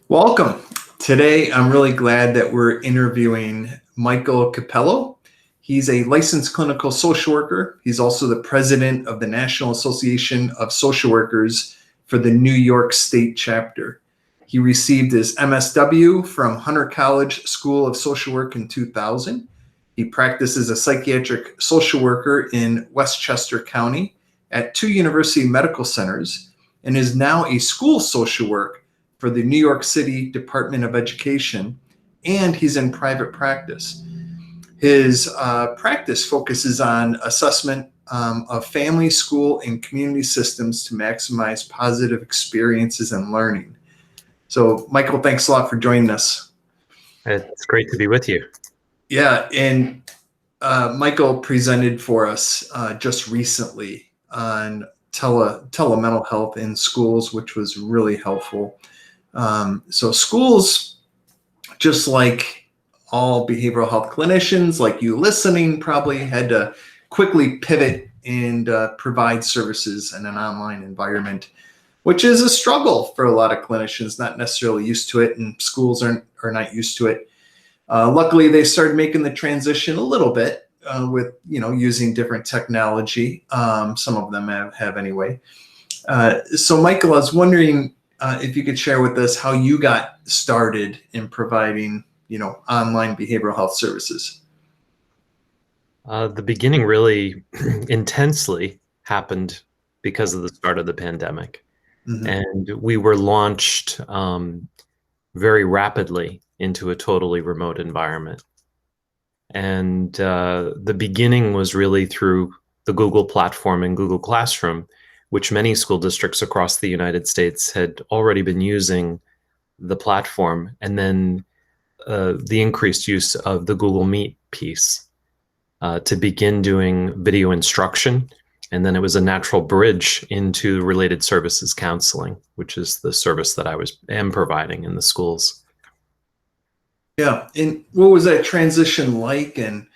Welcome. Today, I'm really glad that we're interviewing Michael Cappiello. He's a licensed clinical social worker. He's also the president of the National Association of Social Workers for the New York State chapter. He received his MSW from Hunter College School of Social Work in 2000. He practices a psychiatric social worker in Westchester County at 2 university medical centers and is now a school social worker for the New York City Department of Education, and he's in private practice. His practice focuses on assessment of family, school, and community systems to maximize positive experiences and learning. So, Michael, thanks a lot for joining us. It's great to be with you. Yeah, and Michael presented for us just recently on telemental health in schools, which was really helpful. So schools, just like all behavioral health clinicians, like you listening, probably had to quickly pivot and provide services in an online environment, which is a struggle for a lot of clinicians, not necessarily used to it, and schools are not used to it. Luckily, they started making the transition a little bit with using different technology. Some of them have anyway. So Michael, I was wondering if you could share with us how you got started in providing, online behavioral health services. The beginning really intensely happened because of the start of the pandemic. Mm-hmm. And we were launched very rapidly into a totally remote environment. And the beginning was really through the Google platform and Google Classroom, which many school districts across the United States had already been using the platform, and then the increased use of the Google Meet piece to begin doing video instruction. And then it was a natural bridge into related services counseling, which is the service that I am providing in the schools. Yeah, and what was that transition like? And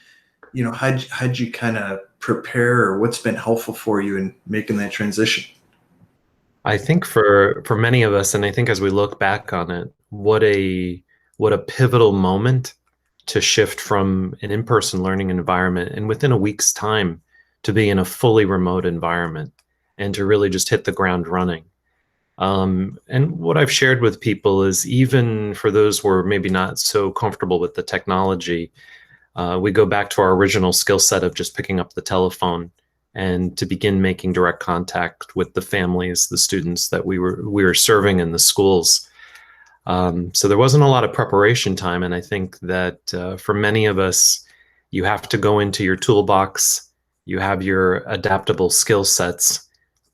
how'd you kind of prepare, or what's been helpful for you in making that transition? I think for many of us, and I think as we look back on it, what a pivotal moment to shift from an in-person learning environment and within a week's time to be in a fully remote environment and to really just hit the ground running. And what I've shared with people is, even for those who are maybe not so comfortable with the technology, we go back to our original skill set of just picking up the telephone and to begin making direct contact with the families, the students that we were serving in the schools. So there wasn't a lot of preparation time. And I think that for many of us, you have to go into your toolbox, you have your adaptable skill sets,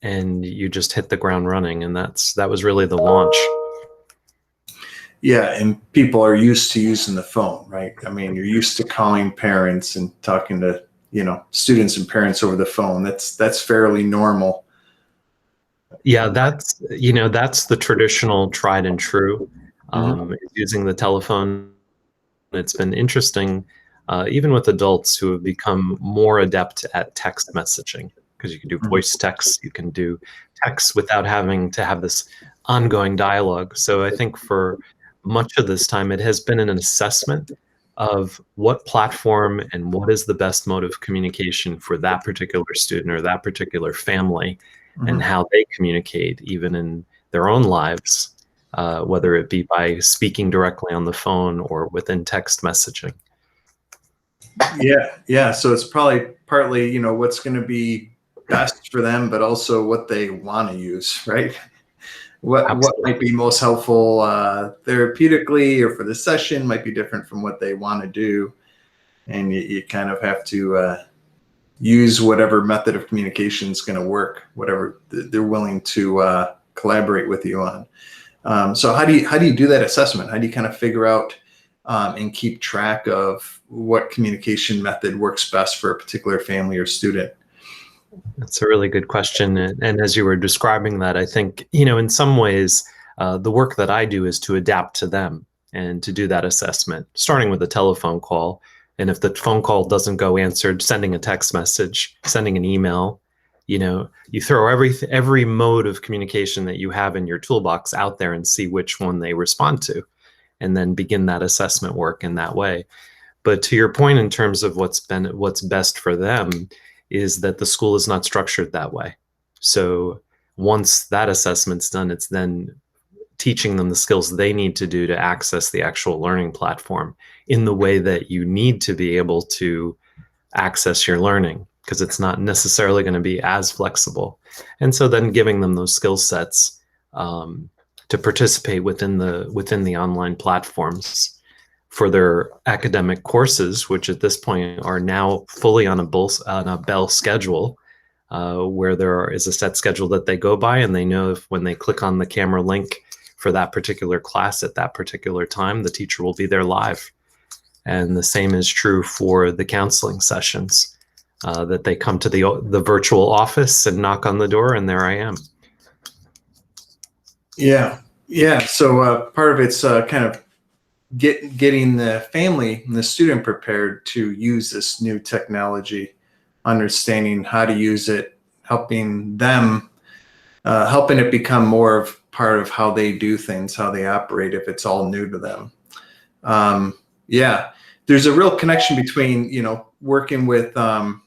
and you just hit the ground running. And that was really the launch. Yeah, and people are used to using the phone, right? I mean, you're used to calling parents and talking to, students and parents over the phone. That's fairly normal. Yeah, that's the traditional tried and true, using the telephone. It's been interesting, even with adults who have become more adept at text messaging, because you can do voice text, you can do text without having to have this ongoing dialogue. So I think for much of this time, it has been an assessment of what platform and what is the best mode of communication for that particular student or that particular family, and how they communicate even in their own lives, whether it be by speaking directly on the phone or within text messaging. Yeah. So it's probably partly, what's going to be best for them, but also what they want to use, right? What might be most helpful therapeutically or for the session might be different from what they want to do. And you kind of have to use whatever method of communication is going to work, whatever they're willing to collaborate with you on. So how do you do that assessment? How do you kind of figure out and keep track of what communication method works best for a particular family or student? That's a really good question. And as you were describing that, I think, in some ways, the work that I do is to adapt to them and to do that assessment, starting with a telephone call. And if the phone call doesn't go answered, sending a text message, sending an email, You throw every mode of communication that you have in your toolbox out there and see which one they respond to, and then begin that assessment work in that way. But to your point, in terms of what's best for them, is that the school is not structured that way. So once that assessment's done, it's then teaching them the skills they need to do to access the actual learning platform in the way that you need to be able to access your learning, because it's not necessarily going to be as flexible. And so then giving them those skill sets to participate within the online platforms for their academic courses, which at this point are now fully on a bell schedule, where there is a set schedule that they go by, and they know if when they click on the camera link for that particular class at that particular time, the teacher will be there live. And the same is true for the counseling sessions, that they come to the virtual office and knock on the door, and there I am. Yeah. So part of it's kind of getting the family and the student prepared to use this new technology, understanding how to use it, helping it become more of part of how they do things, how they operate, if it's all new to them. There's a real connection between, working with the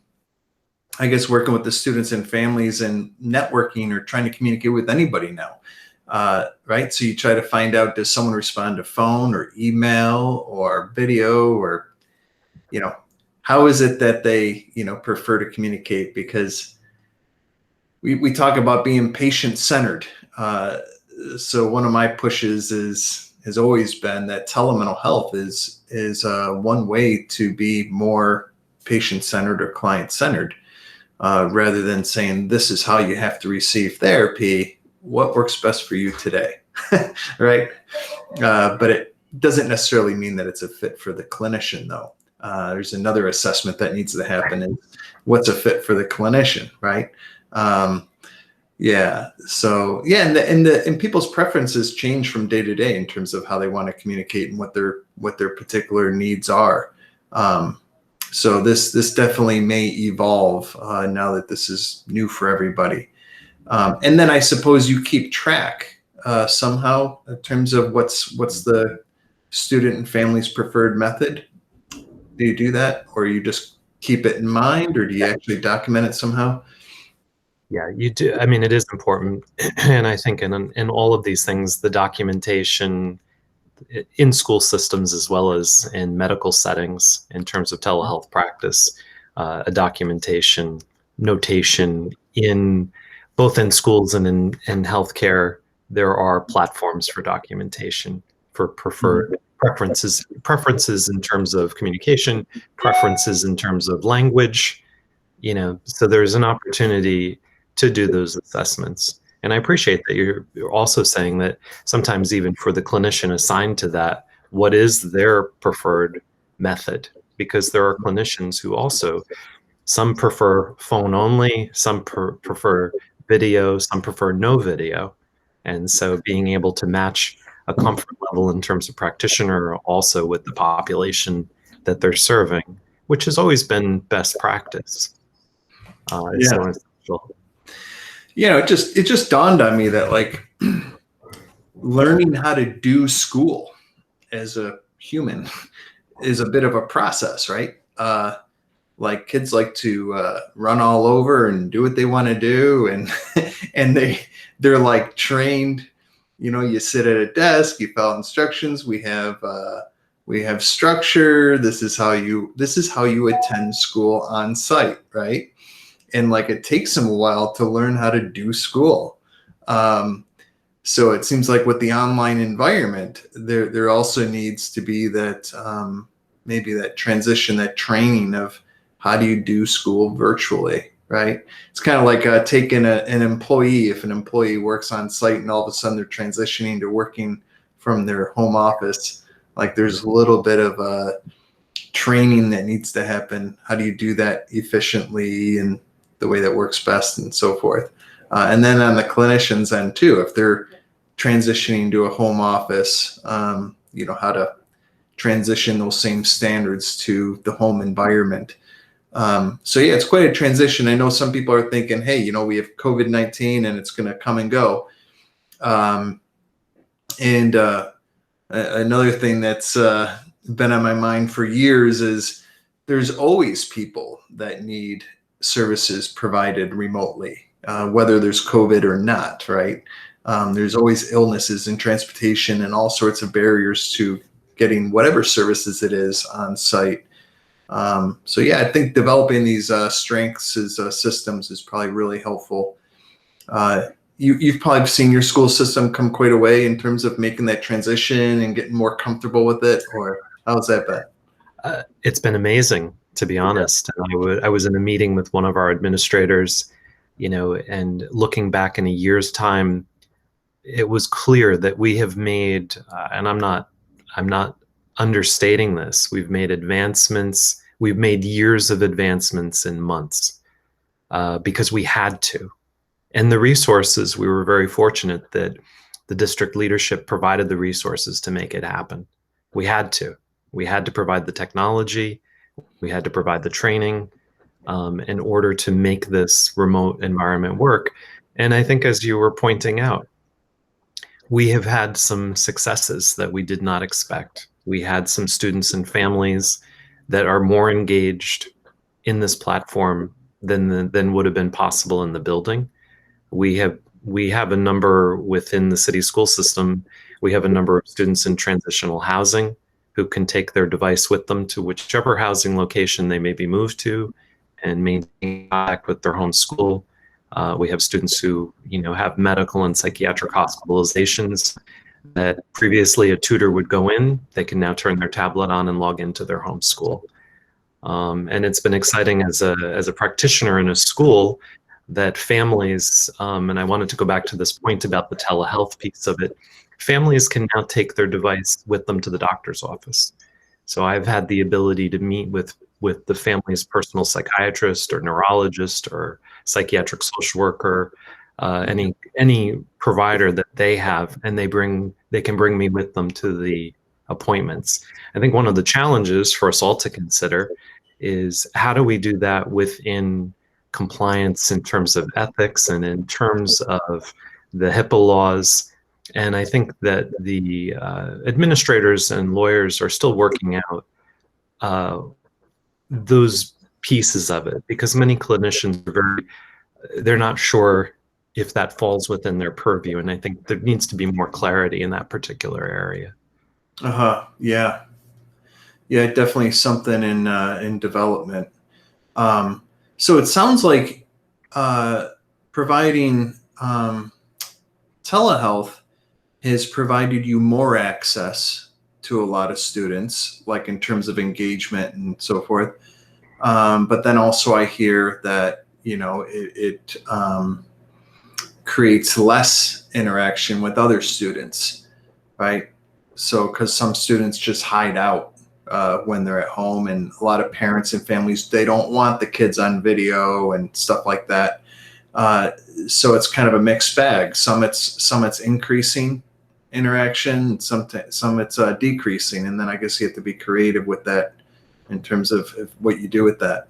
students and families and networking or trying to communicate with anybody now. Right? So you try to find out, does someone respond to phone or email or video, or, how is it that they, prefer to communicate? Because we talk about being patient-centered. So one of my pushes has always been that telemental health is one way to be more patient-centered or client-centered, rather than saying, this is how you have to receive therapy. What works best for you today, right? But it doesn't necessarily mean that it's a fit for the clinician, though. There's another assessment that needs to happen, and what's a fit for the clinician, right? And people's preferences change from day to day in terms of how they want to communicate and what their particular needs are. So this definitely may evolve now that this is new for everybody. And then I suppose you keep track somehow in terms of what's the student and family's preferred method. Do you do that, or you just keep it in mind, or do you actually document it somehow? Yeah, you do. I mean, it is important. And I think in all of these things, the documentation in school systems as well as in medical settings in terms of telehealth practice, a documentation notation in both in schools and in healthcare, there are platforms for documentation for preferred preferences in terms of communication, preferences in terms of language, so there's an opportunity to do those assessments. And I appreciate that you're also saying that sometimes even for the clinician assigned to that, what is their preferred method? Because there are clinicians who also, some prefer phone only, some prefer video, some prefer no video. And so being able to match a comfort level in terms of practitioner also with the population that they're serving, which has always been best practice. Is so essential. It just dawned on me that learning how to do school as a human is a bit of a process, right? Kids like to run all over and do what they want to do, and they're like trained. You sit at a desk, you follow instructions. We have structure. This is how you attend school on site, right? And it takes them a while to learn how to do school. So it seems like with the online environment, there also needs to be that maybe that transition, that training of how do you do school virtually, right? It's kind of like taking an employee. If an employee works on site and all of a sudden they're transitioning to working from their home office, there's a little bit of training that needs to happen. How do you do that efficiently and the way that works best and so forth? And then on the clinician's end too, if they're transitioning to a home office, how to transition those same standards to the home environment. So yeah, it's quite a transition. I know some people are thinking, hey, we have COVID-19 and it's going to come and go. And another thing that's been on my mind for years is there's always people that need services provided remotely, whether there's COVID or not, right? There's always illnesses in transportation and all sorts of barriers to getting whatever services it is on site. So yeah, I think developing these strengths as systems is probably really helpful. You've probably seen your school system come quite a way in terms of making that transition and getting more comfortable with it, or how's that been? It's been amazing, to be honest. I was in a meeting with one of our administrators, and looking back in a year's time, it was clear that we have made, and I'm not understating this, we've made advancements, we've made years of advancements in months, because we had to. And the resources, we were very fortunate that the district leadership provided the resources to make it happen. We had to. We had to provide the technology. We had to provide the training in order to make this remote environment work. And I think, as you were pointing out, we have had some successes that we did not expect. We had some students and families that are more engaged in this platform than would have been possible in the building. We have a number within the city school system. We have a number of students in transitional housing who can take their device with them to whichever housing location they may be moved to and maintain contact with their home school. We have students who, have medical and psychiatric hospitalizations that previously a tutor would go in. They can now turn their tablet on and log into their home school. And it's been exciting as a practitioner in a school that families, and I wanted to go back to this point about the telehealth piece of it, families can now take their device with them to the doctor's office. So I've had the ability to meet with the family's personal psychiatrist or neurologist or psychiatric social worker, any provider that they have, and they can bring me with them to the appointments. I think one of the challenges for us all to consider is, how do we do that within compliance in terms of ethics and in terms of the HIPAA laws? And I think that the administrators and lawyers are still working out those pieces of it, because many clinicians they're not sure if that falls within their purview. And I think there needs to be more clarity in that particular area. Yeah. Yeah, definitely something in development. So it sounds like providing telehealth has provided you more access to a lot of students, like in terms of engagement and so forth. But then also I hear that, it creates less interaction with other students, right? So, because some students just hide out when they're at home, and a lot of parents and families, they don't want the kids on video and stuff like that. So it's kind of a mixed bag. Some it's increasing interaction, some it's decreasing, and then I guess you have to be creative with that in terms of what you do with that.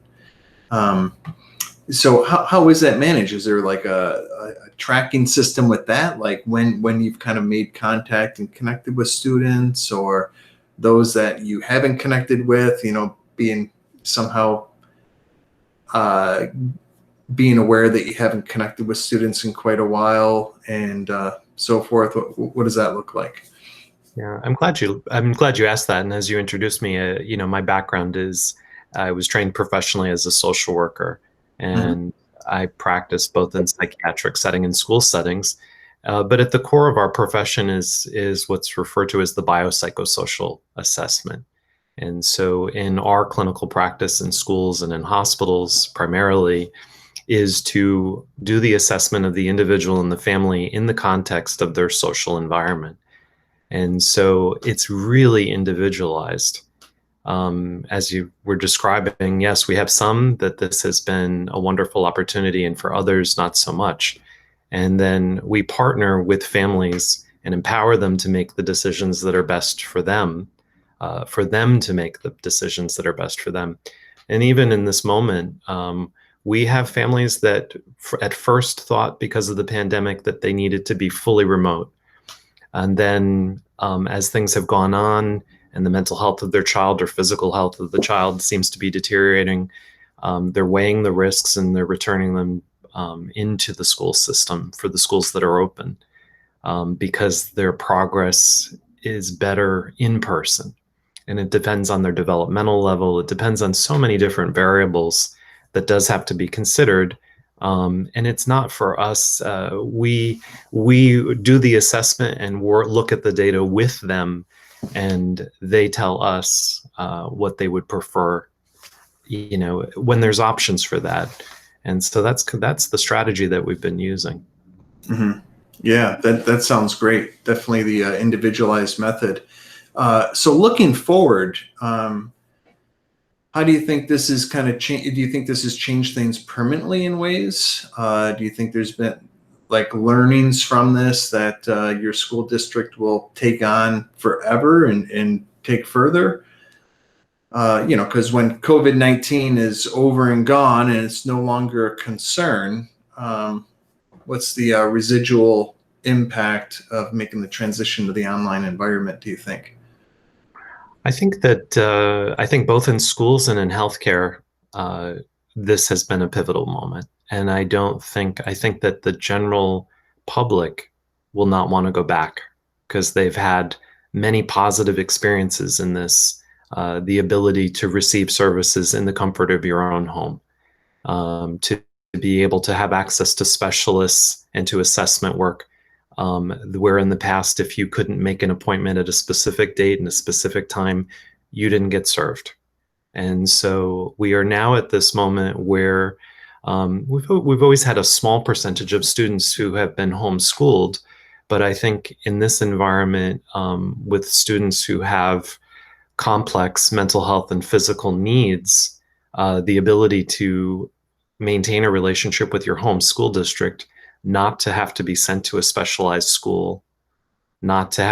So how is that managed? Is there like a tracking system with that, like when you've kind of made contact and connected with students, or those that you haven't connected with, being somehow being aware that you haven't connected with students in quite a while, and so forth? What does that look like? Yeah, I'm glad you asked that. And as you introduced me, my background is, I was trained professionally as a social worker, and I practiced both in psychiatric setting and school settings. But at the core of our profession is what's referred to as the biopsychosocial assessment. And so in our clinical practice in schools and in hospitals primarily, is to do the assessment of the individual and the family in the context of their social environment. And so it's really individualized. As you were describing, yes, we have some that this has been a wonderful opportunity, and for others, not so much. And then we partner with families and empower them to make the decisions that are best for them to make the decisions that are best for them. And even in this moment, we have families that at first thought because of the pandemic that they needed to be fully remote. And then as things have gone on and the mental health of their child or physical health of the child seems to be deteriorating, they're weighing the risks and they're returning them into the school system for the schools that are open, because their progress is better in person. And it depends on their developmental level. It depends on so many different variables that does have to be considered. And it's not for us. We do the assessment and look at the data with them, and they tell us what they would prefer, when there's options for that. And so that's the strategy that we've been using. Mm-hmm. Yeah, that sounds great. Definitely the individualized method. So looking forward, how do you think this is kind of change? Do you think this has changed things permanently in ways? Do you think there's been like learnings from this that your school district will take on forever and take further? Because when COVID-19 is over and gone and it's no longer a concern, what's the residual impact of making the transition to the online environment, do you think? I think that I think both in schools and in healthcare, this has been a pivotal moment. And I think that the general public will not want to go back because they've had many positive experiences in this, the ability to receive services in the comfort of your own home, to be able to have access to specialists and to assessment work, where in the past, if you couldn't make an appointment at a specific date and a specific time, you didn't get served. And so we are now at this moment where we've always had a small percentage of students who have been homeschooled, but I think in this environment, with students who have complex mental health and physical needs, the ability to maintain a relationship with your home school district, not to have to be sent to a specialized school, not to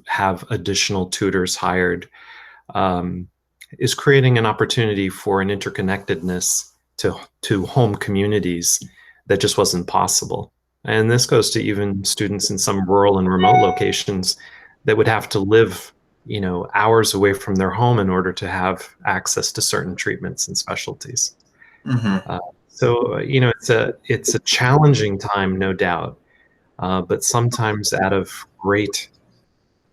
have additional tutors hired, is creating an opportunity for an interconnectedness to home communities that just wasn't possible. And this goes to even students in some rural and remote locations that would have to live, hours away from their home in order to have access to certain treatments and specialties. Mm-hmm. So it's a challenging time, no doubt, but sometimes out of great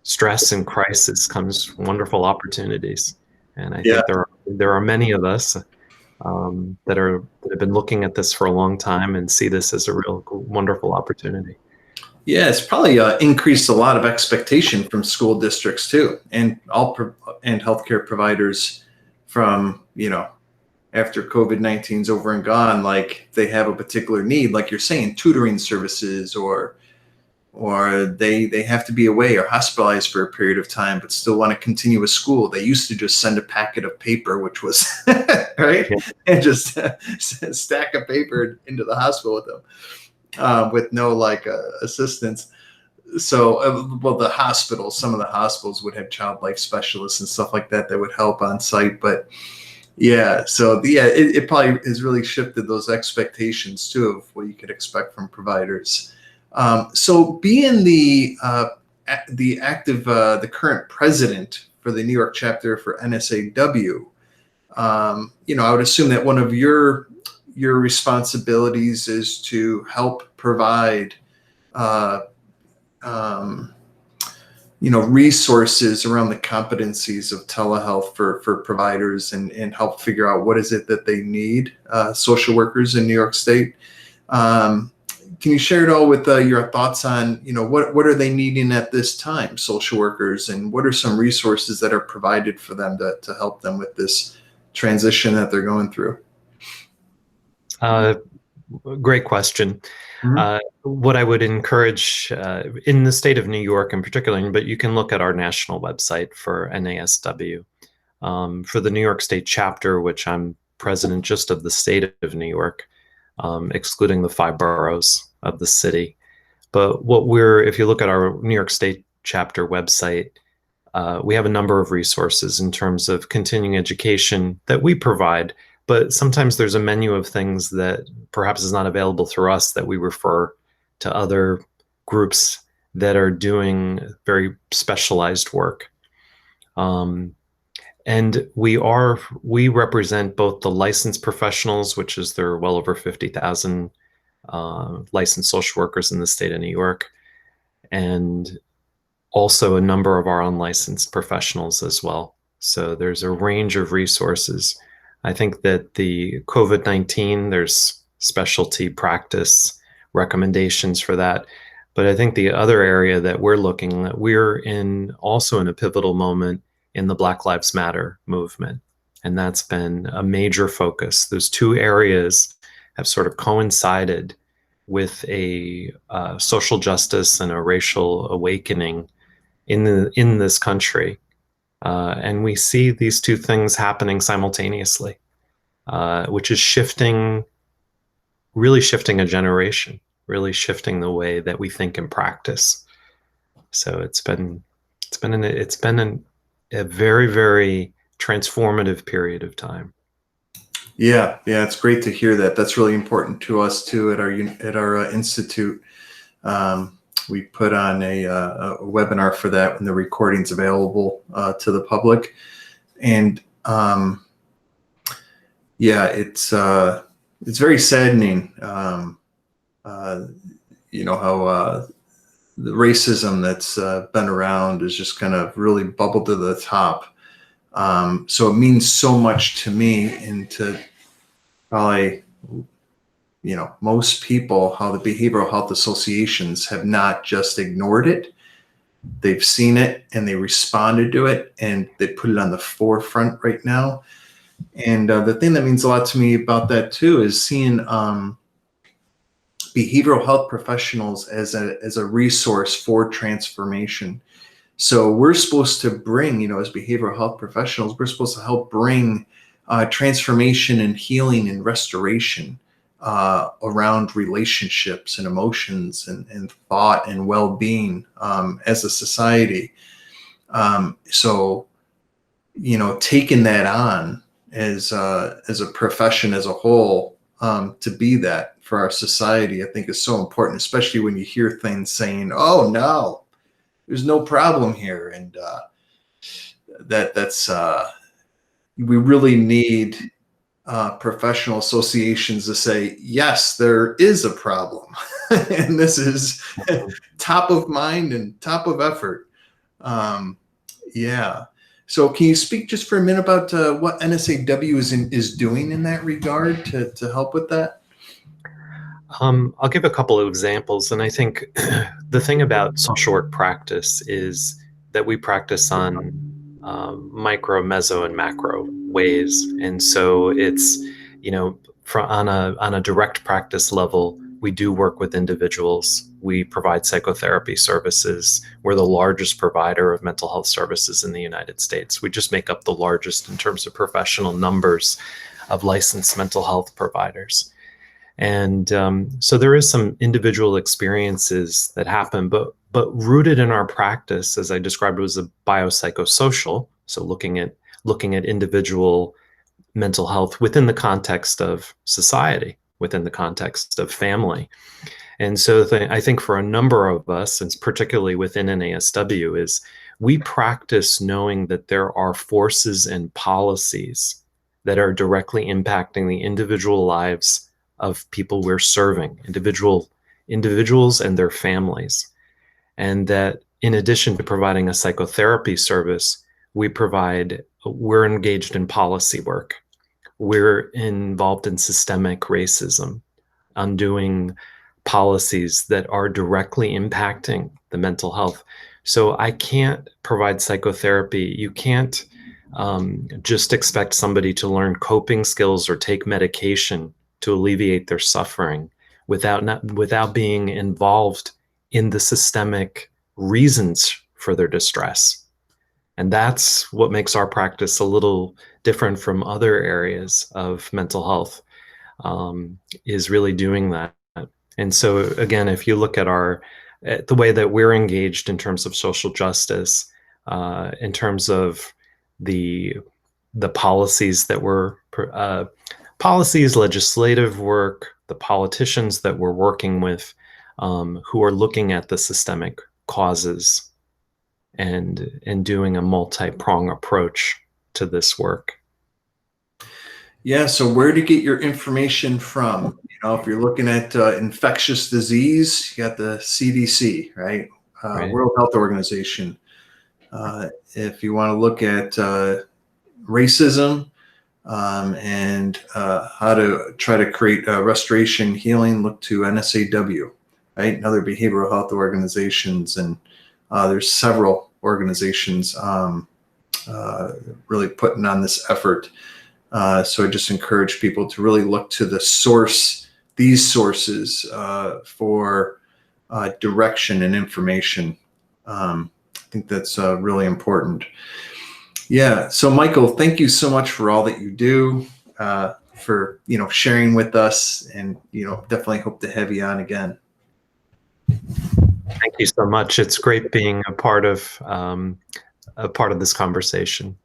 stress and crisis comes wonderful opportunities. And I Yeah. think there are many of us that have been looking at this for a long time and see this as a real wonderful opportunity. Yeah, it's probably increased a lot of expectation from school districts too, and and healthcare providers from after COVID-19 is over and gone, like they have a particular need, like you're saying, tutoring services, or they have to be away or hospitalized for a period of time, but still want to continue with school. They used to just send a packet of paper, which was right, Yeah. and just stack of paper into the hospital with them. With no assistance. So, well, some of the hospitals would have child life specialists and stuff like that would help on site. But yeah, so it probably has really shifted those expectations too of what you could expect from providers. So, being the current president for the New York chapter for NASW, I would assume that one of your responsibilities is to help provide resources around the competencies of telehealth for providers, and help figure out what is it that they need, social workers in New York State. Can you share it all with your thoughts on what are they needing at this time, social workers, and what are some resources that are provided for them to help them with this transition that they're going through? Great question. Mm-hmm. What I would encourage in the state of New York in particular, but you can look at our national website for NASW. For the New York State chapter, which I'm president just of the state of New York, excluding the 5 boroughs of the city. But if you look at our New York State chapter website, we have a number of resources in terms of continuing education that we provide, but sometimes there's a menu of things that perhaps is not available through us that we refer to other groups that are doing very specialized work. And we represent both the licensed professionals, which is there are well over 50,000 licensed social workers in the state of New York, and also a number of our unlicensed professionals as well. So there's a range of resources. I think that the COVID-19, there's specialty practice recommendations for that. But I think the other area that we're in also in a pivotal moment in the Black Lives Matter movement. And that's been a major focus. Those two areas have sort of coincided with a social justice and a racial awakening in this country. And we see these two things happening simultaneously, which is really shifting a generation, really shifting the way that we think and practice. So it's been a very, very transformative period of time. Yeah, it's great to hear that. That's really important to us too at our institute. We put on a webinar for that when the recording's available to the public, and it's very saddening. How the racism that's been around is just kind of really bubbled to the top. So it means so much to me and to probably, most people, how the behavioral health associations have not just ignored it. They've seen it and they responded to it and they put it on the forefront right now. And the thing that means a lot to me about that too is seeing behavioral health professionals as a resource for transformation. So we're supposed to bring, as behavioral health professionals, we're supposed to help bring transformation and healing and restoration around relationships and emotions and thought and well-being as a society. So taking that on as a profession as a whole, to be that for our society, I think is so important, especially when you hear things saying, "Oh no, there's no problem here," and that's we really need professional associations to say, yes, there is a problem, and this is top of mind and top of effort. So can you speak just for a minute about what NASW is doing in that regard to help with that? I'll give a couple of examples. And I think the thing about social work practice is that we practice on micro, meso, and macro ways. And so it's, on a direct practice level, we do work with individuals. We provide psychotherapy services. We're the largest provider of mental health services in the United States. We just make up the largest in terms of professional numbers of licensed mental health providers. And so there is some individual experiences that happen, but rooted in our practice, as I described, was a biopsychosocial. So looking at individual mental health within the context of society, within the context of family. And so I think for a number of us, and particularly within NASW, is we practice knowing that there are forces and policies that are directly impacting the individual lives of people we're serving, individuals and their families. And that in addition to providing a psychotherapy service, we're engaged in policy work. We're involved in systemic racism, undoing policies that are directly impacting the mental health. So I can't provide psychotherapy. You can't just expect somebody to learn coping skills or take medication to alleviate their suffering without being involved in the systemic reasons for their distress. And that's what makes our practice a little different from other areas of mental health, is really doing that. And so again, if you look at the way that we're engaged in terms of social justice, in terms of the policies that were policies, legislative work, the politicians that we're working with, who are looking at the systemic causes and doing a multi-prong approach to this work. Yeah. So where to get your information from? If you're looking at infectious disease, you got the CDC, right? Right. World Health Organization. If you want to look at racism and how to try to create restoration healing, look to NASW, right? And other behavioral health organizations. And there's several organizations really putting on this effort. So I just encourage people to really look to these sources for direction and information. I think that's really important. Yeah. So Michael, thank you so much for all that you do, for, sharing with us, and, definitely hope to have you on again. Thank you so much. It's great being a part of this conversation.